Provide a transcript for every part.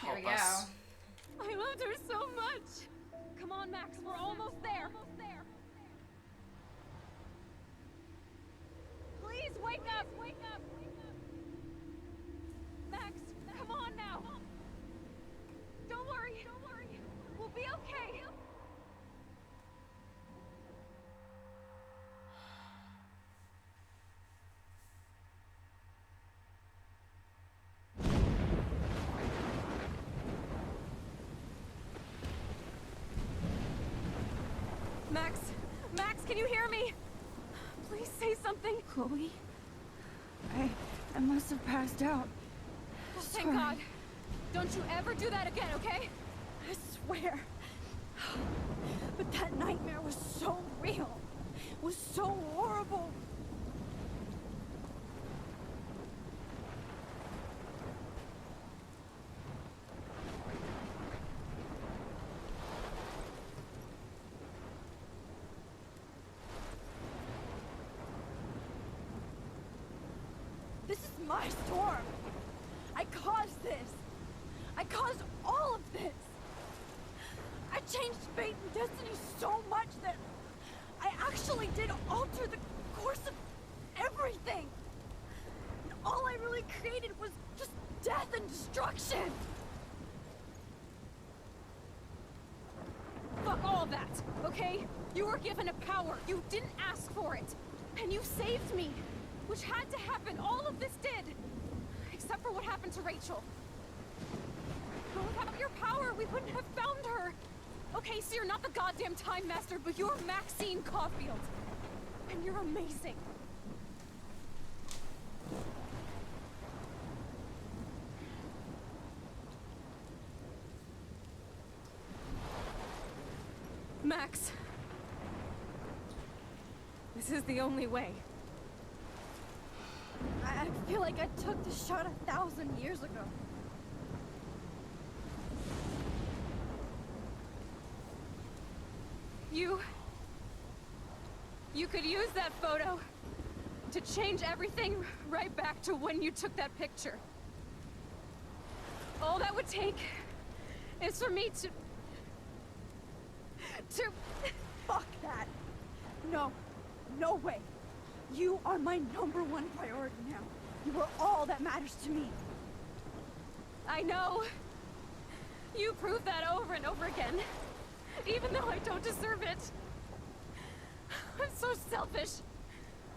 Here we go. I loved her so much. Come on, Max, we're almost there. Please wake up. Max, come on now. Don't worry. We'll be okay. Max, can you hear me? Please say something. Chloe? I must have passed out. Thank God. Don't you ever do that again, okay? I swear. But that nightmare was so real. Was so horrible. This is my storm. I caused this. I caused all of this. I changed fate and destiny so much that I actually did alter the course of everything. And all I really created was just death and destruction. Fuck all that, okay? You were given a power. You didn't ask for it. And you saved me. Which had to happen. All of this did. Except for what happened to Rachel. But without your power, we wouldn't have found her. Okay, so you're not the goddamn Time Master, but you're Maxine Caulfield. And you're amazing. Max. This is the only way. I feel like I took the shot 1,000 years ago. You could use that photo to change everything right back to when you took that picture. All that would take is for me to... Fuck that. No. No way. You are my #1 priority now. You are all that matters to me. I know. You prove that over and over again. Even though I don't deserve it. I'm so selfish.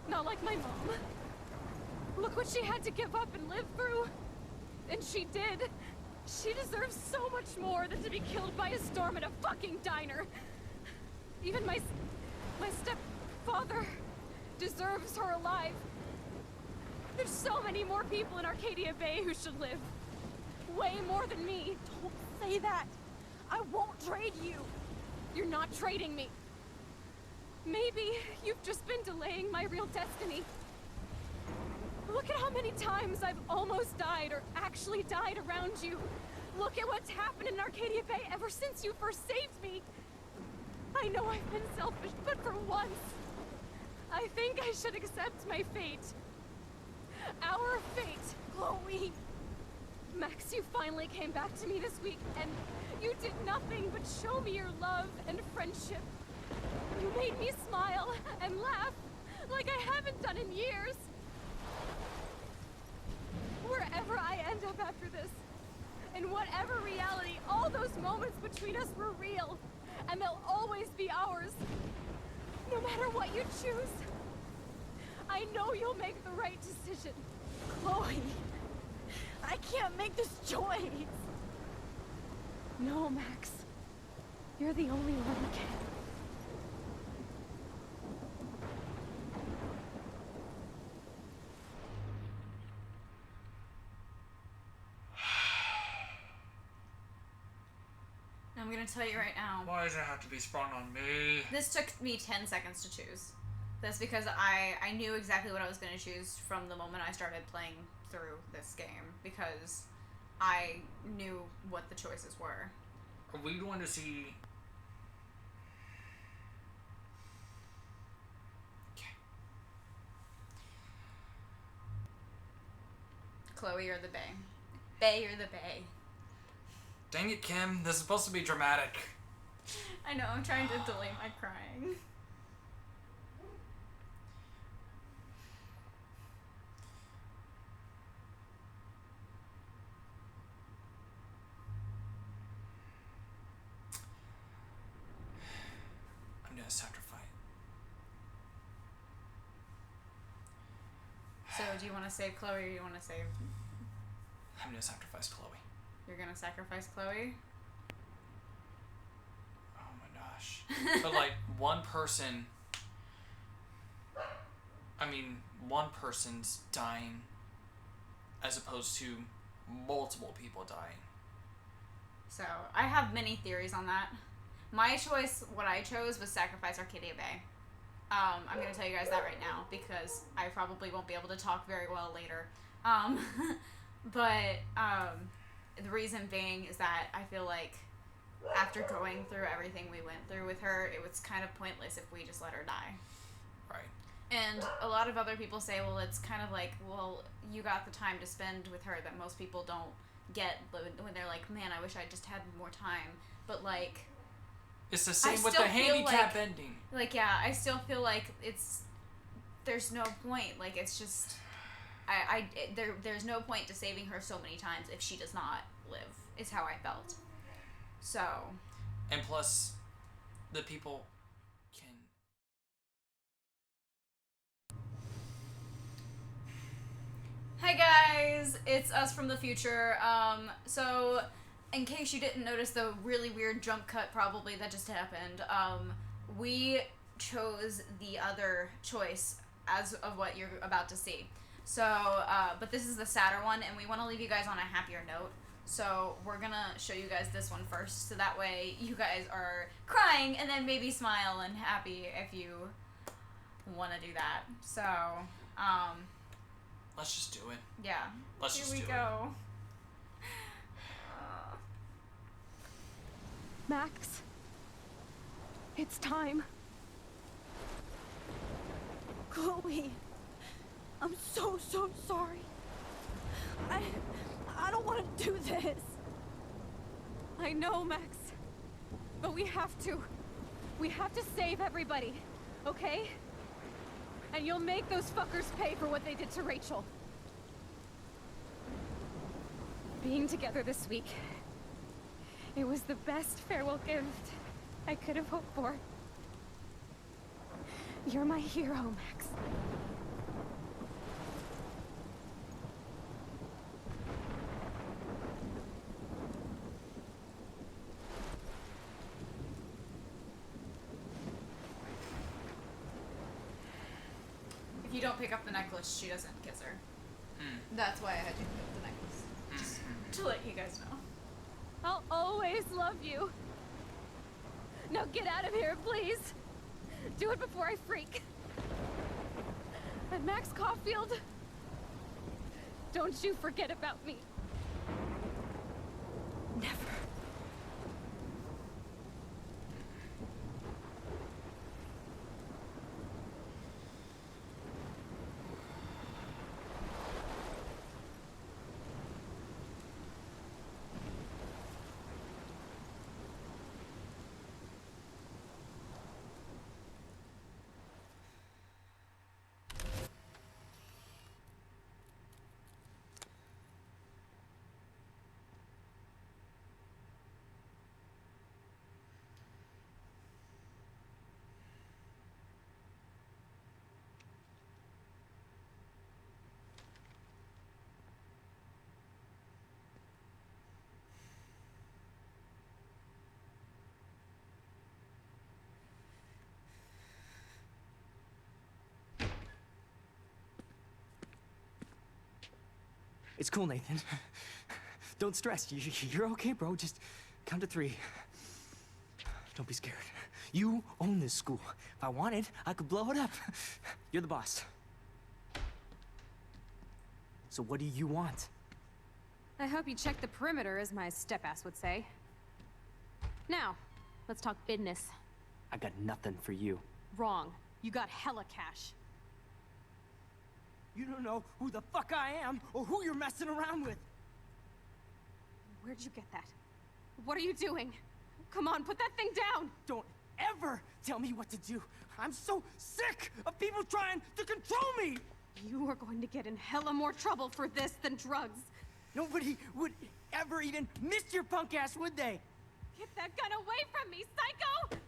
Not like my mom. Look what she had to give up and live through. And she did. She deserves so much more than to be killed by a storm at a fucking diner. Even my stepfather deserves her alive. There's so many more people in Arcadia Bay who should live. Way more than me. Don't say that. I won't trade you. You're not trading me. Maybe you've just been delaying my real destiny. Look at how many times I've almost died or actually died around you. Look at what's happened in Arcadia Bay ever since you first saved me. I know I've been selfish, but for once, I think I should accept my fate. Our fate. Chloe. Max, you finally came back to me this week, and you did nothing but show me your love and friendship. You made me smile and laugh like I haven't done in years. Wherever I end up after this, in whatever reality, all those moments between us were real, and they'll always be ours. No matter what you choose, I know you'll make the right decision. Chloe. I can't make this choice. No, Max. You're the only one who can. I'm gonna tell you right now. Why does it have to be sprung on me? This took me 10 seconds to choose. That's because I knew exactly what I was gonna choose from the moment I started playing through this game, because I knew what the choices were. Are we going to see... Chloe or the Bay? Bay or the Bay? Dang it, Kim. This is supposed to be dramatic. I know, I'm trying to delay my crying. I'm gonna sacrifice. So, do you want to save Chloe or do you want to save... I'm gonna sacrifice Chloe. You're gonna sacrifice Chloe? Oh my gosh. But like, one person's dying as opposed to multiple people dying. So, I have many theories on that. My choice, what I chose, was sacrifice Arcadia Bay. I'm going to tell you guys that right now because I probably won't be able to talk very well later. But the reason being is that I feel like after going through everything we went through with her, it was kind of pointless if we just let her die. Right. And a lot of other people say, well, it's kind of like, well, you got the time to spend with her that most people don't get when they're like, man, I wish I just had more time. But, like... It's the same with the handicap ending. Like, yeah, I still feel like there's no point. Like, it's just... There's no point to saving her so many times if she does not live, is how I felt. So... And plus, the people can... Hey guys, it's us from the future. So, in case you didn't notice the really weird jump cut probably that just happened, we chose the other choice as of what you're about to see. So, but this is the sadder one, and we want to leave you guys on a happier note. So, we're gonna show you guys this one first, so that way you guys are crying, and then maybe smile and happy if you want to do that. So, Let's just do it. yeah. Let's just do it. Here we go. Max, it's time. Chloe, I'm so sorry. I don't want to do this. I know, Max, but we have to. We have to save everybody, okay? And you'll make those fuckers pay for what they did to Rachel. Being together this week, it was the best farewell gift I could have hoped for. You're my hero, Max. If you don't pick up the necklace, she doesn't kiss her. That's why I had you pick up the necklace. Just to let you guys know. I'll always love you. Now get out of here, please. Do it before I freak. And Max Caulfield, don't you forget about me. Never. It's cool, Nathan. Don't stress. You're okay, bro. Just count to 3. Don't be scared. You own this school. If I wanted, I could blow it up. You're the boss. So what do you want? I hope you check the perimeter, as my step-ass would say. Now, let's talk business. I got nothing for you. Wrong. You got hella cash. You don't know who the fuck I am or who you're messing around with. Where'd you get that? What are you doing? Come on, put that thing down! Don't ever tell me what to do. I'm so sick of people trying to control me. You are going to get in hella more trouble for this than drugs. Nobody would ever even miss your punk ass, would they? Get that gun away from me, psycho!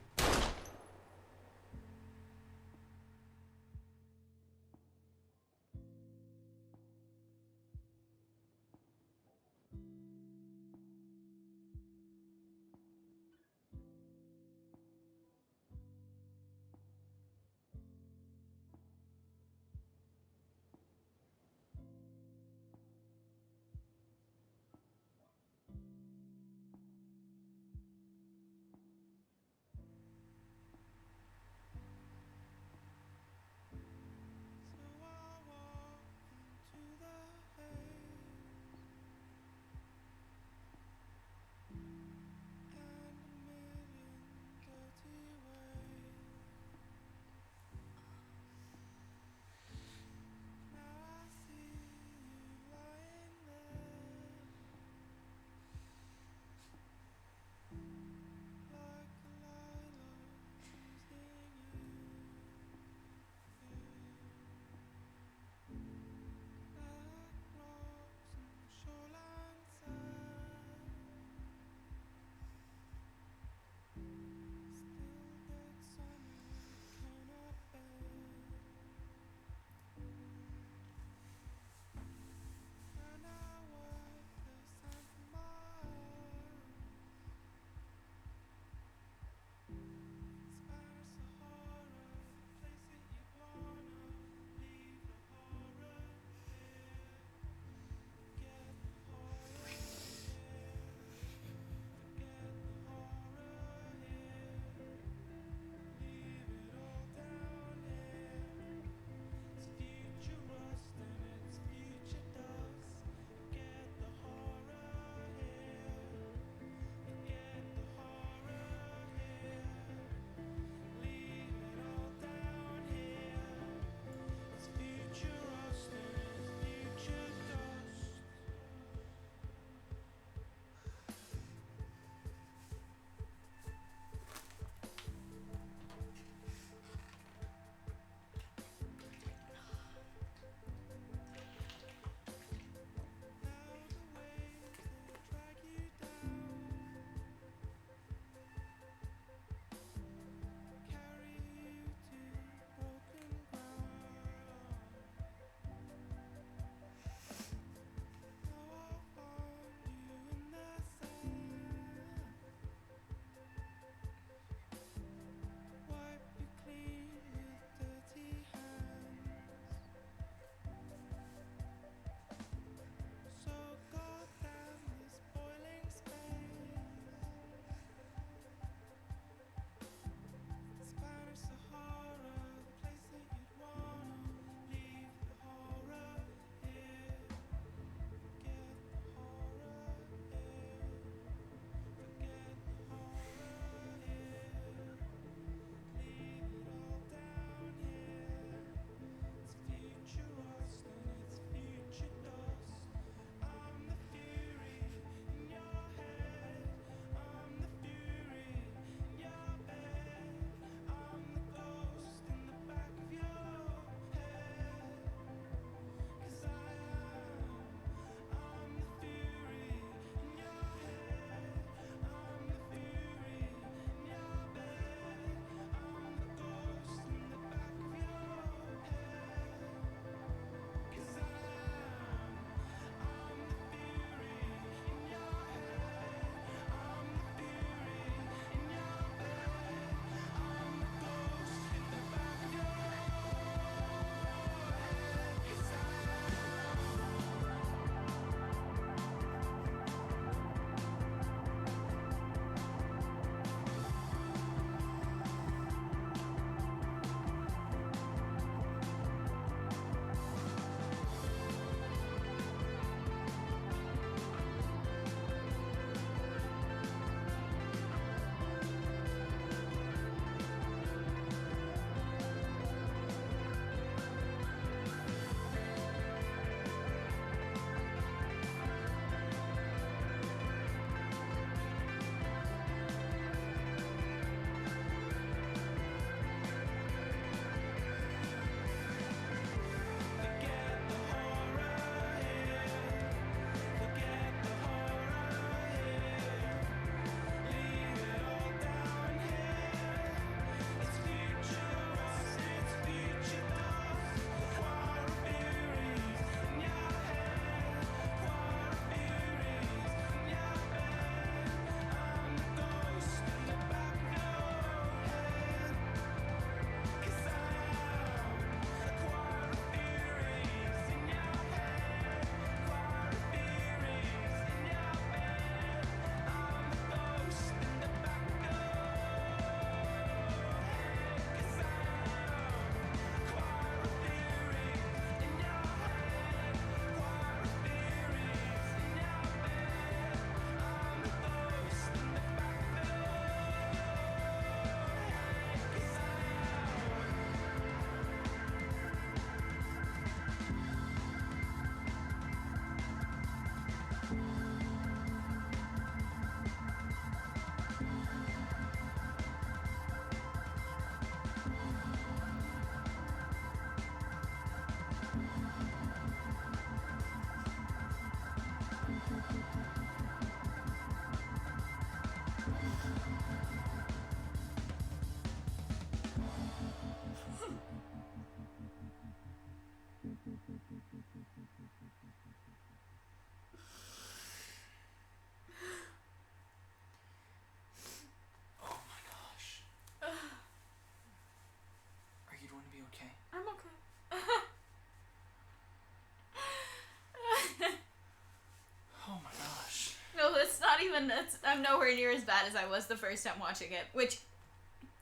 I'm nowhere near as bad as I was the first time watching it, which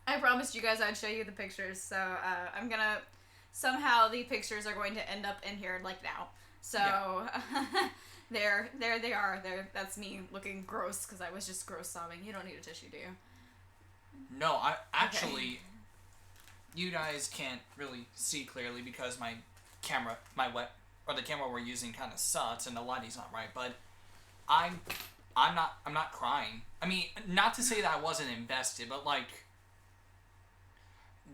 I promised you guys I'd show you the pictures, so I'm gonna, somehow the pictures are going to end up in here, like, now. So, yeah. there they are. That's me looking gross, because I was just gross sobbing. You don't need a tissue, do you? No, I actually, you guys can't really see clearly because the camera we're using kind of sucks and the lighting's not right, but I'm not crying. I mean, not to say that I wasn't invested, but like,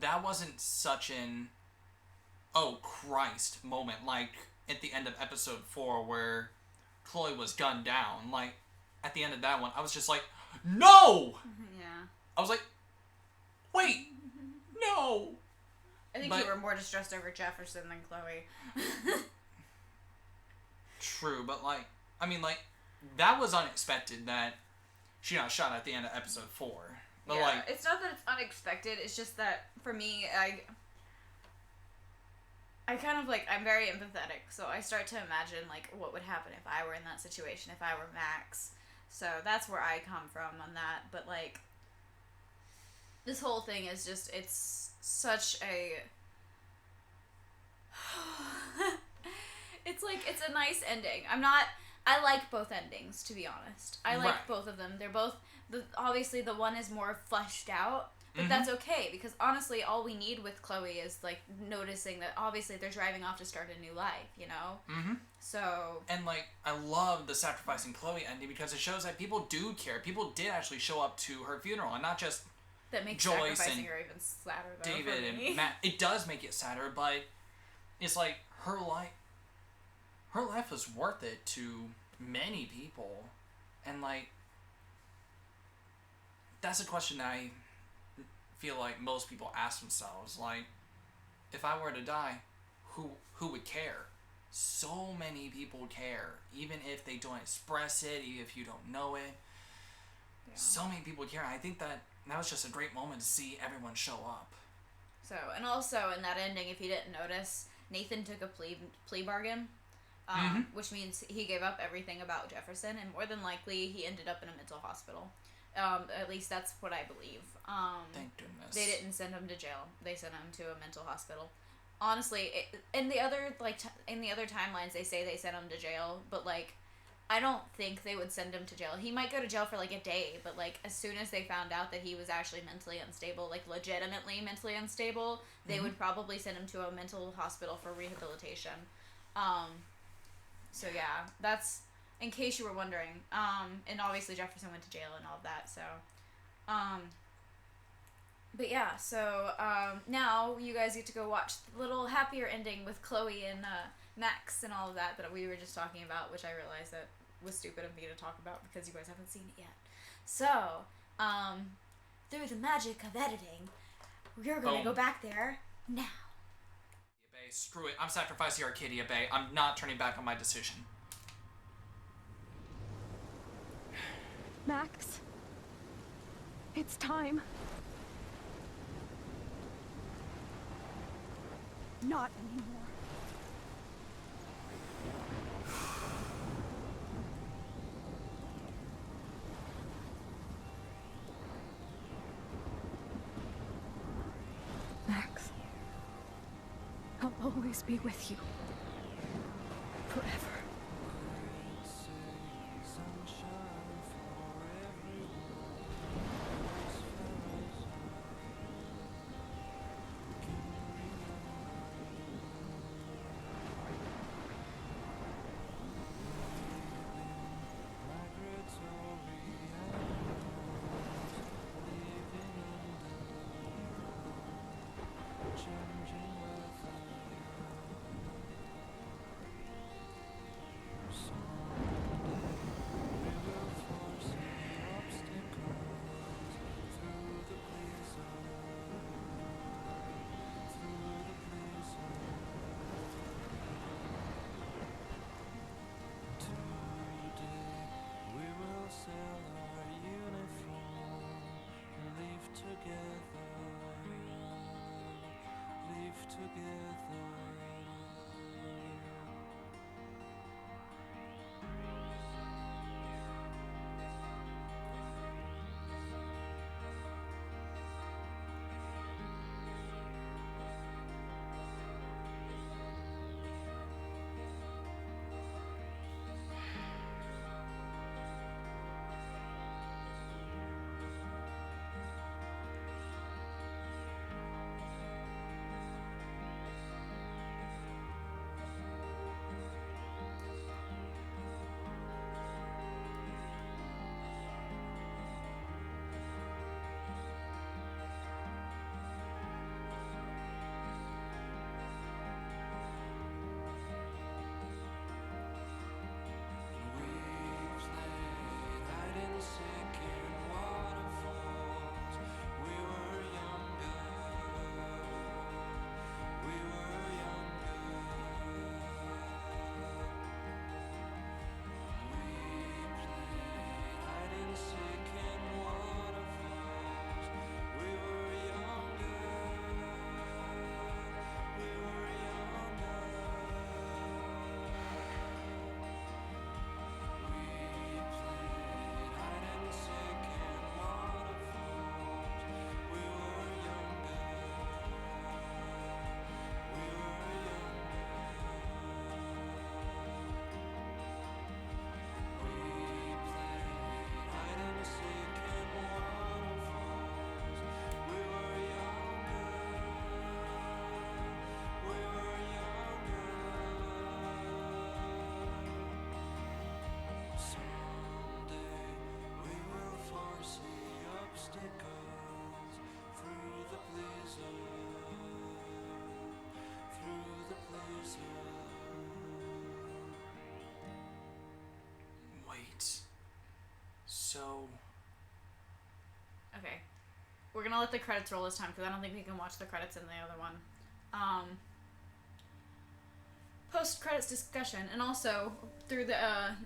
that wasn't such an oh Christ moment like at the end of episode 4 where Chloe was gunned down. Like, at the end of that one, I was just like, no! Yeah. I was like, wait, no! I think you were more distressed over Jefferson than Chloe. True, but like, I mean, like, that was unexpected that she got shot at the end of episode 4. But yeah, like, it's not that it's unexpected, it's just that, for me, I kind of, like, I'm very empathetic, so I start to imagine, like, what would happen if I were in that situation, if I were Max. So that's where I come from on that, but, like, this whole thing is just, it's such a... it's, like, it's a nice ending. I like both endings, to be honest. I like both of them. They're both, obviously the one is more fleshed out, but that's okay, because honestly, all we need with Chloe is, like, noticing that obviously they're driving off to start a new life, you know? Mm-hmm. So... And, like, I love the sacrificing Chloe ending because it shows that people do care. People did actually show up to her funeral, and not just that makes Joyce sacrificing her even sadder, though, David and Matt. It does make it sadder, but it's like, her life was worth it to many people, and, like, that's a question that I feel like most people ask themselves, like, if I were to die, who would care? So many people care, even if they don't express it, even if you don't know it. Yeah. So many people care. I think that was just a great moment to see everyone show up. So, and also in that ending, if you didn't notice, Nathan took a plea bargain, which means he gave up everything about Jefferson, and more than likely he ended up in a mental hospital. At least that's what I believe. Thank goodness. They didn't send him to jail. They sent him to a mental hospital. Honestly, in the other in the other timelines, they say they sent him to jail, but like, I don't think they would send him to jail. He might go to jail for like a day, but like as soon as they found out that he was actually mentally unstable, like legitimately mentally unstable, they would probably send him to a mental hospital for rehabilitation. So yeah, that's. In case you were wondering, and obviously Jefferson went to jail and all of that, so, but yeah, so, now you guys get to go watch the little happier ending with Chloe and, Max and all of that we were just talking about, which I realized that was stupid of me to talk about because you guys haven't seen it yet. So, through the magic of editing, we're gonna go back there now. Bay, screw it, I'm sacrificing Arcadia Bay. I'm not turning back on my decision. Max, it's time. Not anymore. Max, I'll always be with you. Forever. Okay. We're gonna let the credits roll this time because I don't think we can watch the credits in the other one. Post-credits discussion, and also through the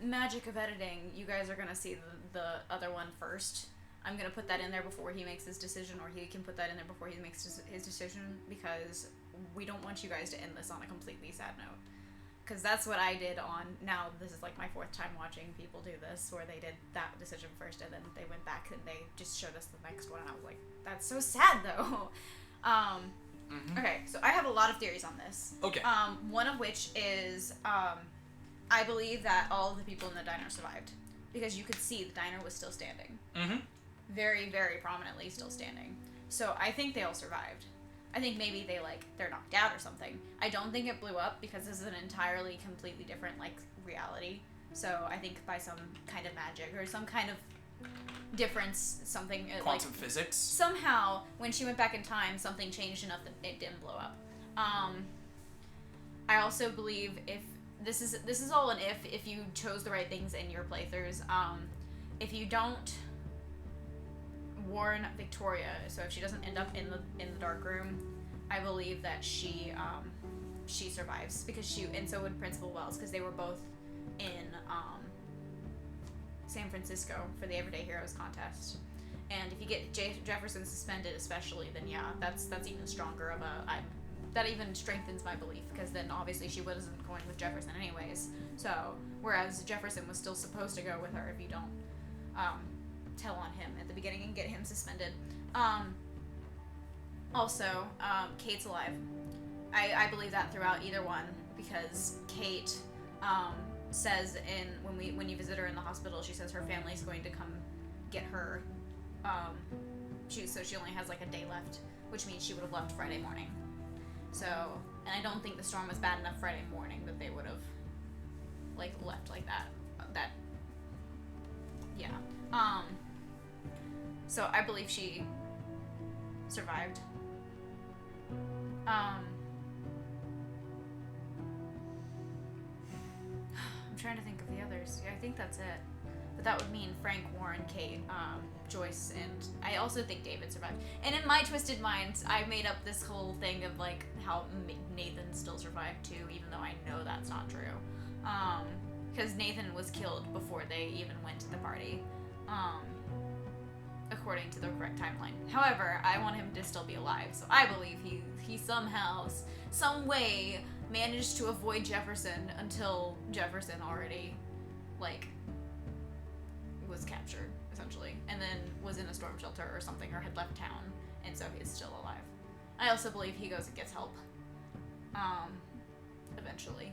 magic of editing, you guys are gonna see the other one first. I'm gonna put that in there before he makes his decision, or he can put that in there before he makes his decision, because we don't want you guys to end this on a completely sad note. Because that's what I did on, now this is like my 4th time watching people do this, where they did that decision first and then they went back and they just showed us the next one, and I was like, that's so sad though. Okay, so I have a lot of theories on this. Okay. One of which is, I believe that all of the people in the diner survived. Because you could see the diner was still standing. Mm-hmm. Very, very prominently still standing. So I think they all survived. I think maybe they're knocked out or something. I don't think it blew up because this is an entirely, completely different, reality. So I think by some kind of magic or some kind of difference, something Quantum physics. Somehow, when she went back in time, something changed enough that it didn't blow up. I also believe this is all an if you chose the right things in your playthroughs. If you don't warn Victoria, so if she doesn't end up in the dark room, I believe that she survives, because and so would Principal Wells, because they were both in San Francisco for the Everyday Heroes contest. And if you get Jefferson suspended especially, then yeah, that's even stronger of that even strengthens my belief, because then obviously she wasn't going with Jefferson anyways. So, whereas Jefferson was still supposed to go with her if you don't tell on him at the beginning and get him suspended. Also, Kate's alive. I believe that throughout either one, because Kate says when you visit her in the hospital, she says her family's going to come get her. So she only has a day left, which means she would have left Friday morning. So, and I don't think the storm was bad enough Friday morning that they would have left like that. Yeah. So I believe she survived. I'm trying to think of the others. Yeah, I think that's it. But that would mean Frank, Warren, Kate, Joyce, and I also think David survived. And in my twisted mind, I made up this whole thing of how Nathan still survived too, even though I know that's not true. Because Nathan was killed before they even went to the party, according to the correct timeline. However, I want him to still be alive, so I believe he somehow, some way, managed to avoid Jefferson until Jefferson already, was captured, essentially, and then was in a storm shelter or something, or had left town, and so he's still alive. I also believe he goes and gets help, eventually,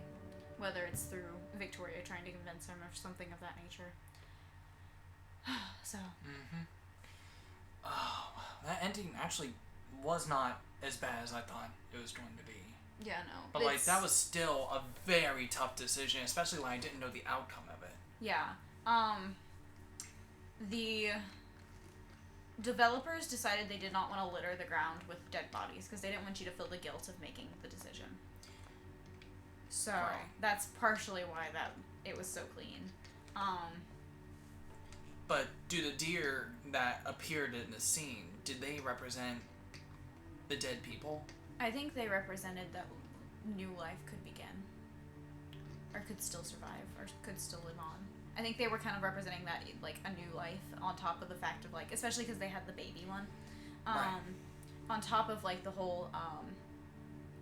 whether it's through Victoria trying to convince him or something of that nature. So. Mm-hmm. Oh, that ending actually was not as bad as I thought it was going to be. Yeah, no. But that was still a very tough decision, especially when I didn't know the outcome of it. Yeah. The developers decided they did not want to litter the ground with dead bodies because they didn't want you to feel the guilt of making the decision. So that's partially why it was so clean. But do the deer that appeared in the scene, did they represent the dead people? I think they represented that new life could begin, or could still survive, or could still live on. I think they were kind of representing that, a new life, on top of the fact of, especially because they had the baby one. Right. On top of, the whole,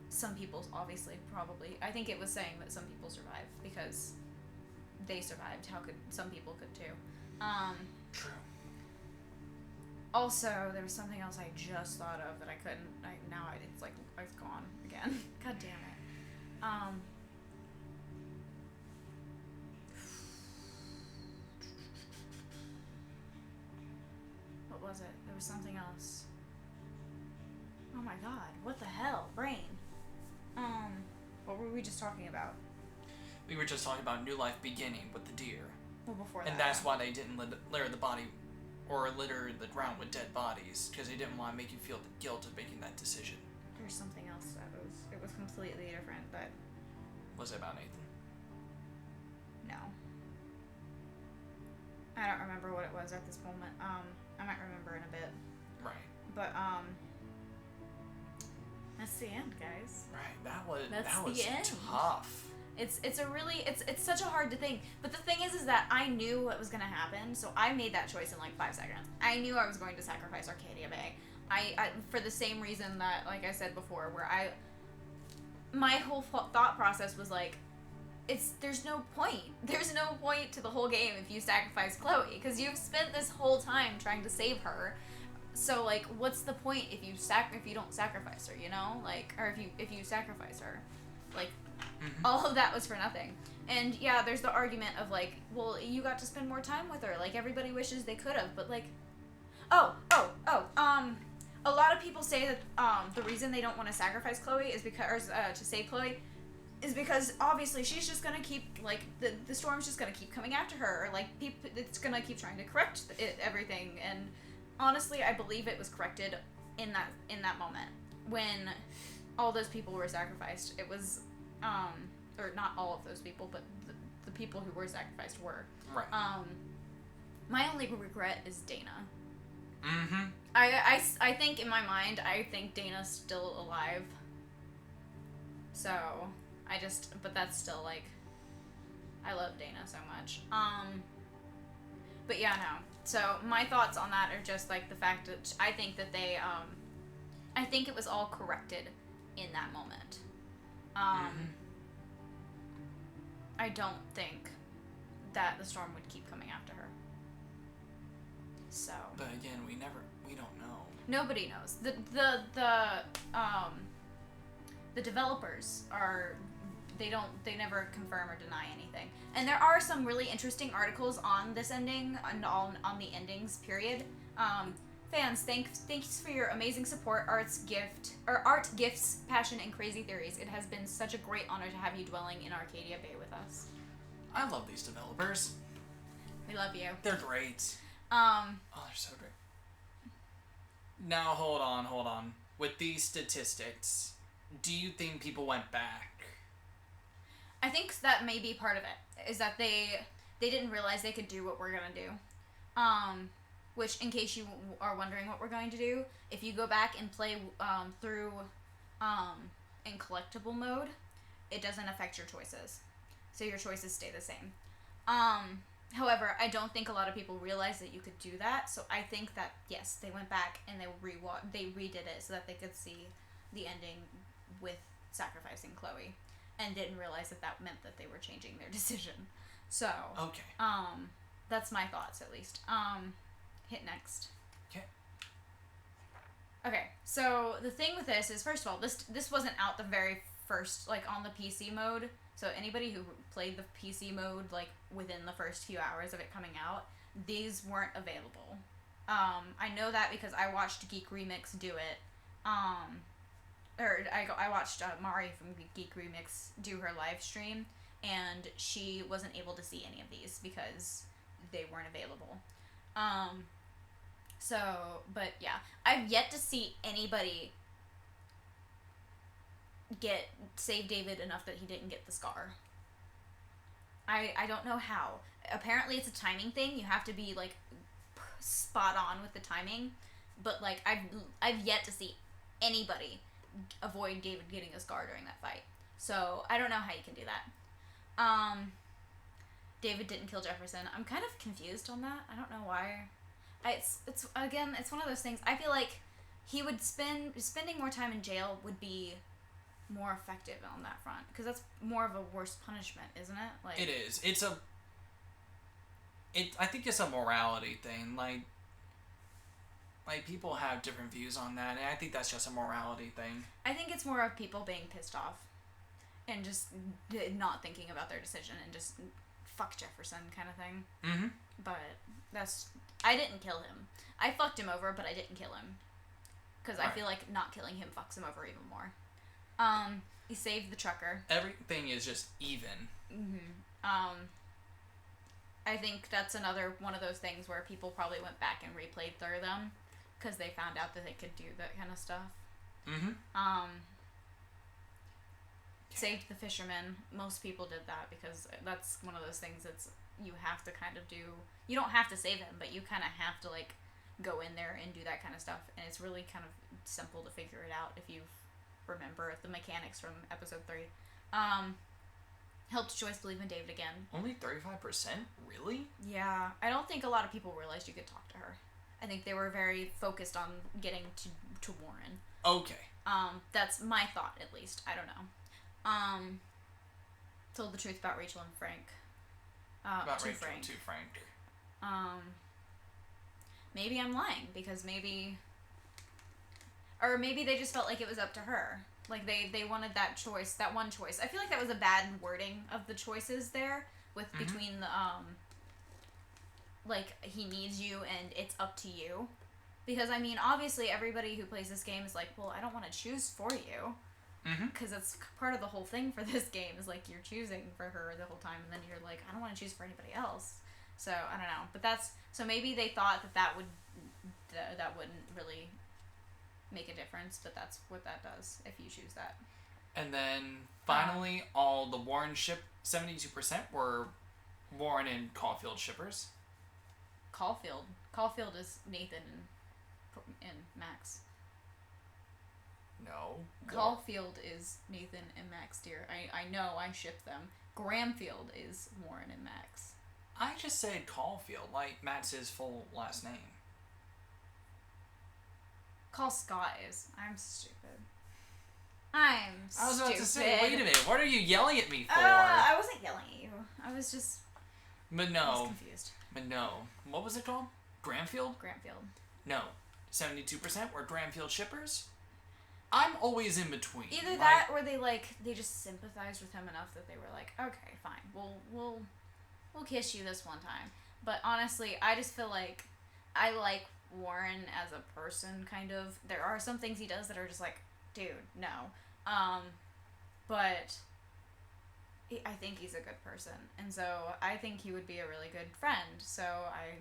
some people, obviously, probably. I think it was saying that some people survived because they survived. How could, some people could too. True. Also, there was something else I just thought of that I couldn't, now it's it's gone again. God damn it. What was it? There was something else. Oh my god, what the hell? Brain. What were we just talking about? We were just talking about new life beginning with the deer. Well, before that. And that's why they didn't litter the body or litter the ground with dead bodies, because they didn't want to make you feel the guilt of making that decision. There's something else it was completely different, but... Was it about Nathan? No. I don't remember what it was at this moment. I might remember in a bit. the end, guys. Right. That's that was the end. tough. It's such a hard thing. But the thing is that I knew what was gonna happen, so I made that choice in like 5 seconds. I knew I was going to sacrifice Arcadia Bay. I for the same reason that, like I said before, where my whole thought process was like, there's no point. There's no point to the whole game if you sacrifice Chloe, because you've spent this whole time trying to save her. So like, what's the point if you don't sacrifice her, you know? Like, or if you sacrifice her, like, all of that was for nothing. And yeah, there's the argument of like, well, you got to spend more time with her. Like, everybody wishes they could have, but like, a lot of people say that the reason they don't want to sacrifice Chloe is because, to save Chloe, is because obviously she's just gonna keep, like, the storm's just gonna keep coming after her, or like it's gonna keep trying to correct everything. And honestly, I believe it was corrected in that moment when all those people were sacrificed. It was, or not all of those people, but the people who were sacrificed were. Right. My only regret is Dana. Mm-hmm. I think in my mind, I think Dana's still alive. So, but that's still, like, I love Dana so much. But yeah, no. So, my thoughts on that are just, like, the fact that I think that I think it was all corrected in that moment. I don't think that the storm would keep coming after her. So. But again, we don't know. Nobody knows. The developers they never confirm or deny anything. And there are some really interesting articles on this ending and on the endings period. Fans, thanks for your amazing support, art gifts, passion, and crazy theories. It has been such a great honor to have you dwelling in Arcadia Bay with us. I love these developers. We love you. They're great. Oh, they're so great. Now, hold on. With these statistics, do you think people went back? I think that may be part of it, is that they didn't realize they could do what we're gonna do. Which, in case you are wondering what we're going to do, if you go back and play through in collectible mode, it doesn't affect your choices. So your choices stay the same. However, I don't think a lot of people realize that you could do that. So I think that, yes, they went back and they redid it so that they could see the ending with sacrificing Chloe, and didn't realize that meant that they were changing their decision. So, okay. That's my thoughts, at least. Hit next. Okay. Okay, so the thing with this is, first of all, this wasn't out the very first, like, on the PC mode. So anybody who played the PC mode, like, within the first few hours of it coming out, these weren't available. I know that because I watched Geek Remix do it. I watched Mari from Geek Remix do her live stream, and she wasn't able to see any of these because they weren't available. But yeah, I've yet to see anybody save David enough that he didn't get the scar. I don't know how. Apparently it's a timing thing. You have to be, like, spot on with the timing, but, like, I've yet to see anybody avoid David getting a scar during that fight. So I don't know how you can do that. David didn't kill Jefferson. I'm kind of confused on that. I don't know why. It's one of those things. I feel like he would spending more time in jail would be more effective on that front, because that's more of a worse punishment, isn't it? Like, it is. I think it's a morality thing. Like people have different views on that, and I think that's just a morality thing. I think it's more of people being pissed off and just not thinking about their decision and just fuck Jefferson kind of thing. Mm-hmm. But I didn't kill him. I fucked him over, but I didn't kill him. Because I feel like not killing him fucks him over even more. He saved the trucker. Everything is just even. Mm-hmm. I think that's another one of those things where people probably went back and replayed through them because they found out that they could do that kind of stuff. Mm-hmm. Saved the fisherman. Most people did that because that's one of those things that's you have to kind of do. You don't have to save him, but you kind of have to, like, go in there and do that kind of stuff. And it's really kind of simple to figure it out if you've remember the mechanics from episode 3. Helped Joyce believe in David again. Only 35%? Really? Yeah, I don't think a lot of people realized you could talk to her. I think they were very focused on getting to Warren. Okay. That's my thought, at least. I don't know. Told the truth about Rachel and Frank. About to Rachel Frank. to Frank. Maybe I'm lying, because maybe... Or maybe they just felt like it was up to her. Like, they wanted that choice, that one choice. I feel like that was a bad wording of the choices there, with between the, like, he needs you and it's up to you. Because, I mean, obviously everybody who plays this game is like, well, I don't want to choose for you. Because that's part of the whole thing for this game, is, like, you're choosing for her the whole time, and then you're like, I don't want to choose for anybody else. So, I don't know. But that's, so maybe they thought that wouldn't really make a difference, but that's what that does if you choose that. And then finally, all the Warren ship 72% were Warren and Caulfield shippers. Caulfield is Nathan and Max. No. Caulfield is Nathan and Max, dear. I know, I ship them. Gramfield is Warren and Max. I just said Caulfield, like Matt's his full last name. Call Scott is. I'm stupid. I was about to say, wait a minute, what are you yelling at me for? I wasn't yelling at you. I was just... But no. I was confused. But no. What was it called? Gramfield? Gramfield. No. 72% were Gramfield shippers? I'm always in between. Either that or they just sympathized with him enough that they were like, okay, fine. We'll kiss you this one time. But honestly, I just feel like I like Warren as a person, kind of. There are some things he does that are just like, dude, no. But I think he's a good person, and so I think he would be a really good friend, so I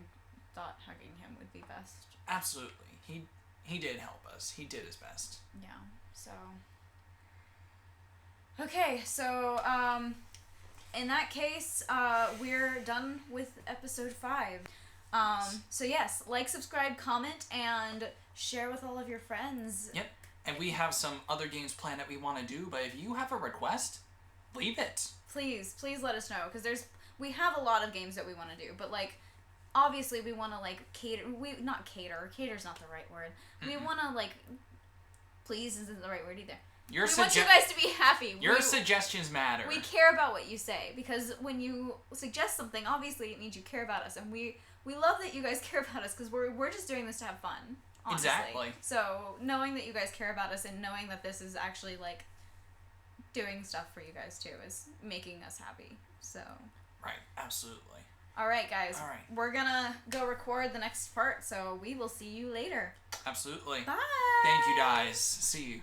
thought hugging him would be best. Absolutely. He did help us. He did his best. Yeah, so... Okay, so, in that case, we're done with episode 5. So yes, like, subscribe, comment, and share with all of your friends. Yep. And we have some other games planned that we want to do, but if you have a request, leave it. Please let us know, because we have a lot of games that we want to do, but, like, obviously we want to, like, cater's not the right word. We want to, like, please isn't the right word either. We want you guys to be happy. Your suggestions matter. We care about what you say, because when you suggest something, obviously it means you care about us, and we love that you guys care about us, because we're just doing this to have fun, honestly. Exactly. So, knowing that you guys care about us, and knowing that this is actually, like, doing stuff for you guys, too, is making us happy, so... Right, absolutely. Alright, guys. All right. We're gonna go record the next part, so we will see you later. Absolutely. Bye! Thank you, guys. See you.